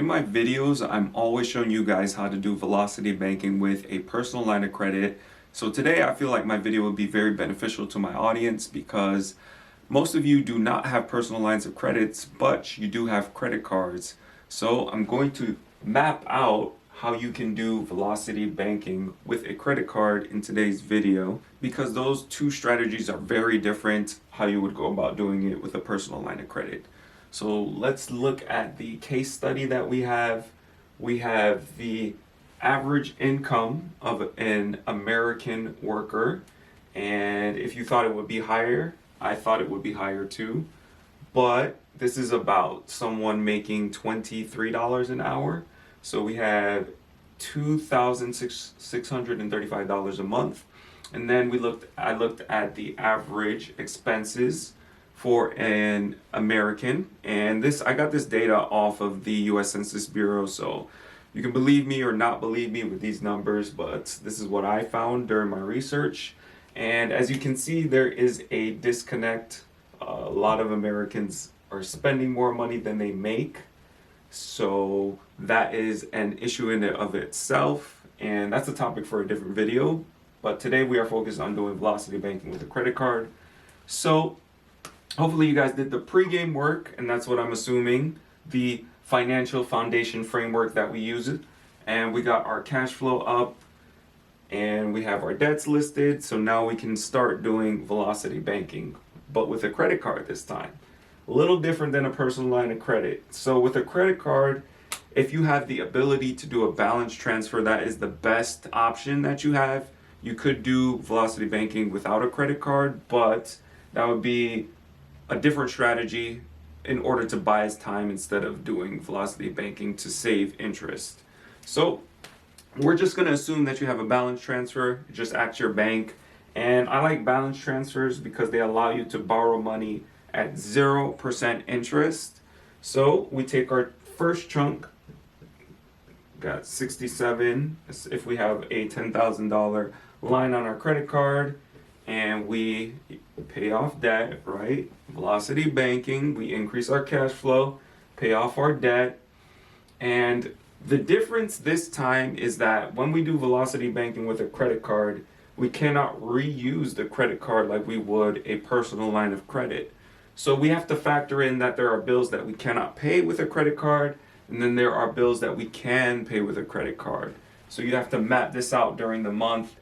In my videos, I'm always showing you guys how to do velocity banking with a personal line of credit. So today I feel like my video will be very beneficial to my audience because most of you do not have personal lines of credits, but you do have credit cards. So I'm going to map out how you can do velocity banking with a credit card in today's video because those two strategies are very different how you would go about doing it with a personal line of credit. So let's look at the case study that we have. We have the average income of an American worker. And if you thought it would be higher, I thought it would be higher too. But this is about someone making $23 an hour. So we have $2,635 a month. And then I looked at the average expenses for an American, and I got this data off of the US Census Bureau, so you can believe me or not believe me with these numbers, but this is what I found during my research. And as you can see, there is a disconnect. A lot of Americans are spending more money than they make, so that is an issue in and of itself, and that's a topic for a different video. But today we are focused on doing velocity banking with a credit card. So hopefully you guys did the pre-game work, and that's what I'm assuming, the financial foundation framework that we use. And we got our cash flow up, and we have our debts listed. So now we can start doing velocity banking, but with a credit card this time. A little different than a personal line of credit. So with a credit card, if you have the ability to do a balance transfer, that is the best option that you have. You could do velocity banking without a credit card, but that would be a different strategy in order to buy us time instead of doing velocity banking to save interest. So we're just going to assume that you have a balance transfer, just at your bank. And I like balance transfers because they allow you to borrow money at 0% interest. So we take our first chunk, got 67 if we have a $10,000 line on our credit card, and we pay off debt, right? Velocity banking, we increase our cash flow, pay off our debt. And the difference this time is that when we do velocity banking with a credit card, we cannot reuse the credit card like we would a personal line of credit. So we have to factor in that there are bills that we cannot pay with a credit card, and then there are bills that we can pay with a credit card. So you have to map this out during the month,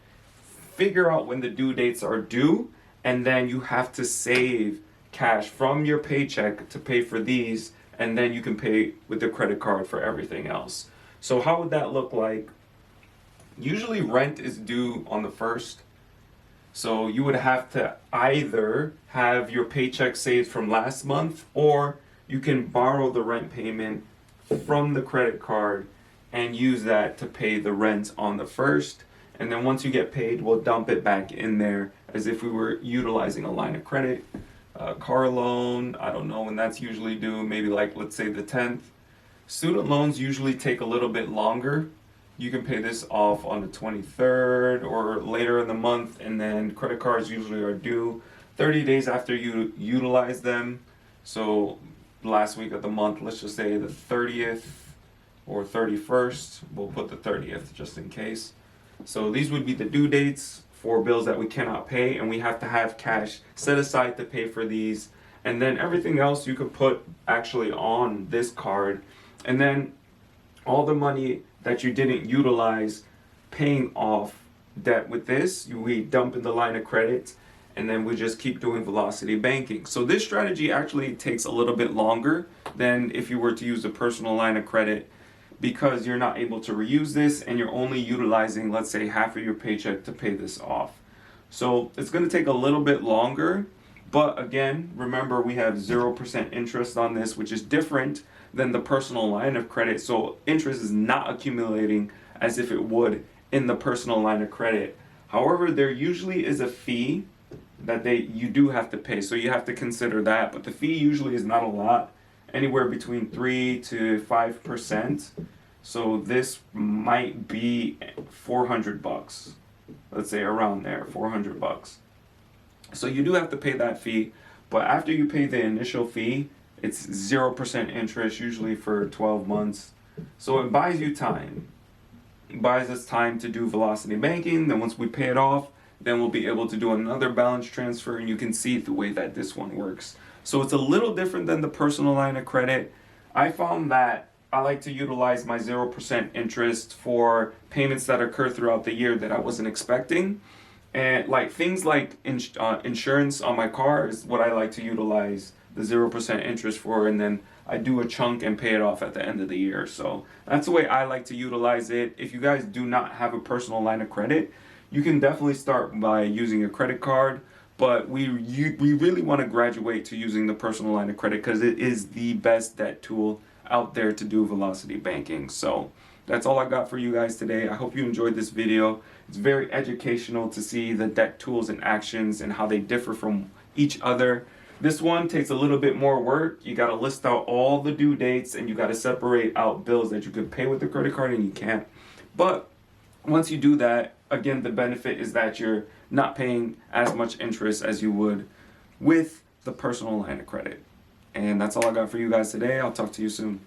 figure out when the due dates are due, and then you have to save cash from your paycheck to pay for these, and then you can pay with the credit card for everything else. So how would that look like? Usually rent is due on the 1st. So you would have to either have your paycheck saved from last month, or you can borrow the rent payment from the credit card and use that to pay the rent on the 1st. And then once you get paid, we'll dump it back in there as if we were utilizing a line of credit. Car loan, I don't know when that's usually due, maybe like let's say the 10th. Student loans usually take a little bit longer. You can pay this off on the 23rd or later in the month, and then credit cards usually are due 30 days after you utilize them. So last week of the month, let's just say the 30th or 31st, we'll put the 30th just in case. So these would be the due dates for bills that we cannot pay, and we have to have cash set aside to pay for these. And then everything else you could put actually on this card. And then all the money that you didn't utilize paying off debt with this, we dump in the line of credit, and then we just keep doing velocity banking. So this strategy actually takes a little bit longer than if you were to use a personal line of credit, because you're not able to reuse this and you're only utilizing, let's say, half of your paycheck to pay this off. So it's going to take a little bit longer, but again, remember we have 0% interest on this, which is different than the personal line of credit. So interest is not accumulating as if it would in the personal line of credit. However, there usually is a fee that you do have to pay, so you have to consider that, but the fee usually is not a lot, anywhere between 3 to 5%. So this might be $400, let's say around there, $400. So you do have to pay that fee, but after you pay the initial fee, it's 0% interest, usually for 12 months. So it buys you time. It buys us time to do velocity banking. Then once we pay it off, then we'll be able to do another balance transfer, and you can see the way that this one works. So it's a little different than the personal line of credit. I found that I like to utilize my 0% interest for payments that occur throughout the year that I wasn't expecting. And like things like insurance on my car is what I like to utilize the 0% interest for, and then I do a chunk and pay it off at the end of the year. So that's the way I like to utilize it. If you guys do not have a personal line of credit, you can definitely start by using a credit card, but we really want to graduate to using the personal line of credit because it is the best debt tool out there to do velocity banking. So that's all I got for you guys today. I hope you enjoyed this video. It's very educational to see the debt tools and actions and how they differ from each other. This one takes a little bit more work. You got to list out all the due dates, and you got to separate out bills that you could pay with the credit card and you can't. But once you do that, again, the benefit is that you're not paying as much interest as you would with the personal line of credit. And that's all I got for you guys today. I'll talk to you soon.